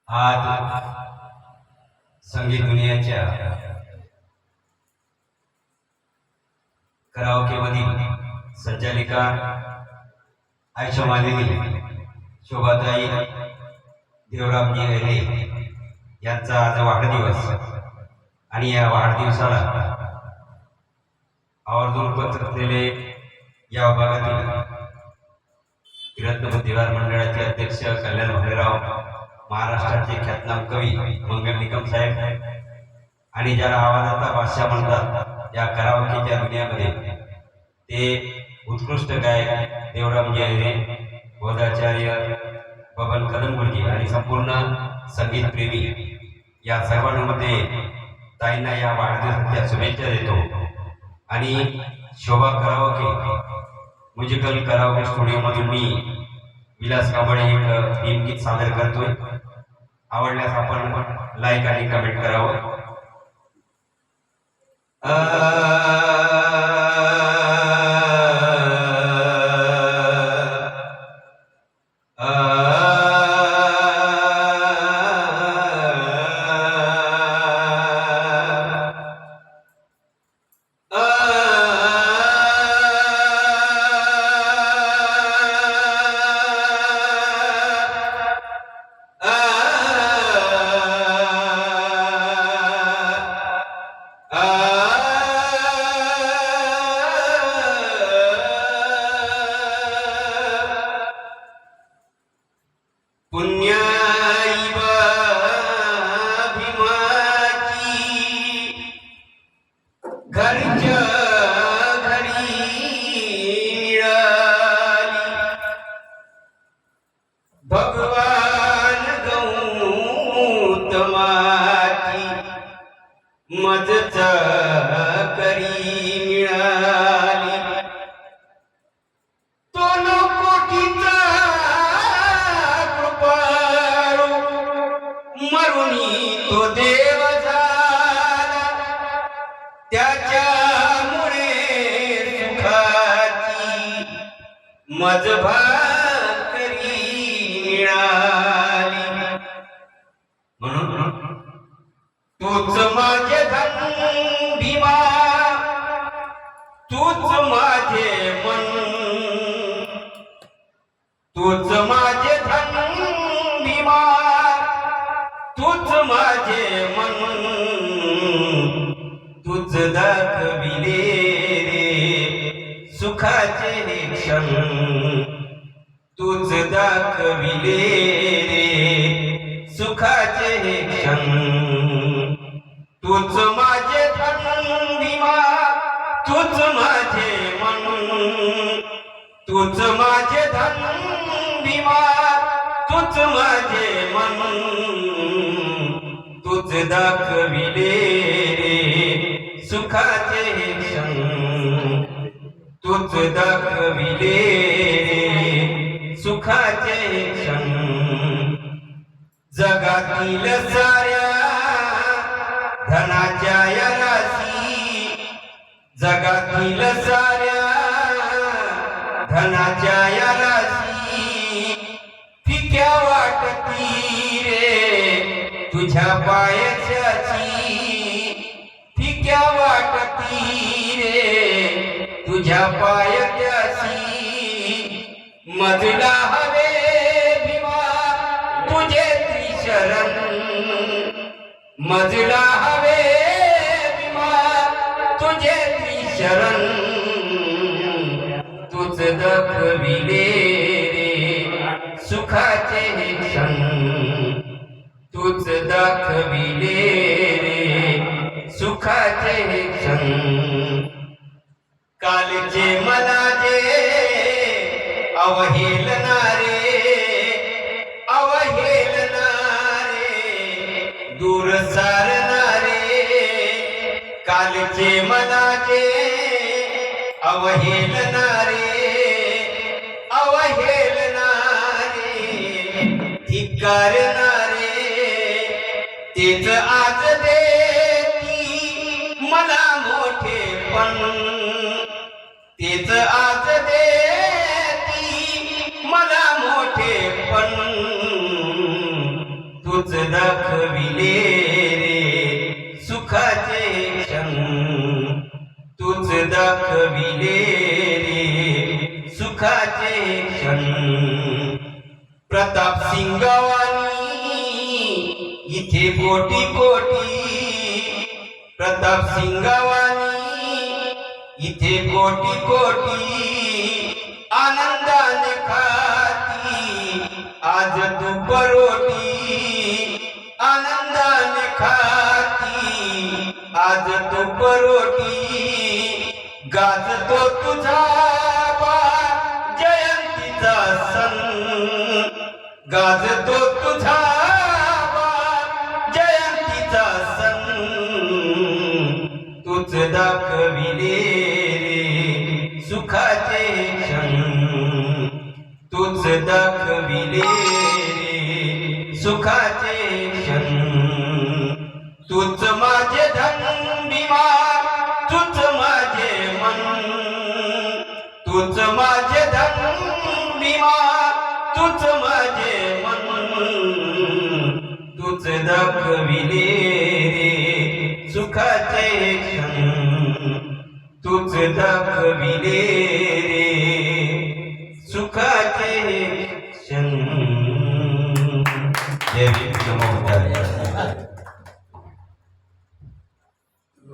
आज संगीत दुनियाच्या कराओके मधील संचालिका आयशा मालिनी, शोभाताई देवरामजी अहिरे यांचा आज वाढदिवस आणि या वाढदिवसाला आवर्जून उपस्थित असलेले या भागातील रत्न बुद्धिवार मंडळाचे अध्यक्ष कल्याण भालेराव, महाराष्ट्राचे ख्यातनाम कवी मंगल निकम साहेब आणि ज्याला आवाजाचा बादशाह म्हणतात या कराओकेच्या दुनियामध्ये ते उत्कृष्ट गायक देवरामजी अहिरे, बोधाचार्य बबन कदमगुरुजी आणि संपूर्ण संगीत प्रेमी या सर्वांमध्ये ताईंना या वाढदिवसाच्या शुभेच्छा देतो। आणि शोभा कराओके म्युझिकल कराओके स्टुडिओ मधून मी विलास कांबळे एक भीमगीत सादर करतोय। आवडल्यास आपण लाईक आणि कमेंट करावं। घरच्या घरी मिळाली भगवान गौतमाची मजचा करी मिळाली तो कोटीचा कृपाळू मरुनी तो देव त्याच्यामुळे सुखाची मज भाकरी मिळाली। म्हणून तूच माझे धन भीमा, तूच माझे मन, तूच माझे धन भीमा, तूच माझे मन, तुझ दाखविले रे सुखाचे क्षण, तुझ दाखविले रे सुखाचे क्षण, तुझ माझे धन भीमा, तुझ माझे मन, तुझ माझे धन भीमा, तुझ माझे मन, तुझ दाखविले सुखाचे क्षण, तुझ दाखविले सुखाचे क्षण। जगातील साऱ्या धनाच्या या राशी, जगातील साऱ्या धनाच्या या राशी फिक्या वाटती रे तुझ्या पायाची, फिक्या वाटती रे तुझ्या पायाची। मजला हवे भीमा तुझे त्रिशरण, मजला हवे भीमा तुझे त्रिशरण, तुझ दाखविले रे सुखाचे क्षण, तुझ दाखविले रे सुखाचे क्षण। कालचे मला जे अवहेलनारे, अवहेलनारे दूर सारणारे, कालचे मला जे अवहेलनारे, अवहेलनारे धिक्कारणारे तेच आज देती मला मोठेपण, तेच आज देती मला मोठेपण, तूच दाखविले रे सुखाचे क्षण, तूच दाखविले रे सुखाचे क्षण. प्रताप सिंगवानी इथे कोटी कोटी, प्रताप सिंगवानी इथे कोटी कोटी आनंदाने खाती आज तू परोटी, आनंदाने खाती आज तू परोटी. गाजतो तुझा जयंतीचा सण, गाजतो तुझा जयंतीचा सण. तूच दाखविले रे सुखाचे क्षण, तूच दाखविले रे सुखाचे क्षण. तूच माझे धन भीमा, तूच माझे मन, तूच माझे धन भीमा, तूच माझे मन. तूच दाखविले रे सुखाचे क्षण, तूच दाखविले रे सुखाचे क्षण.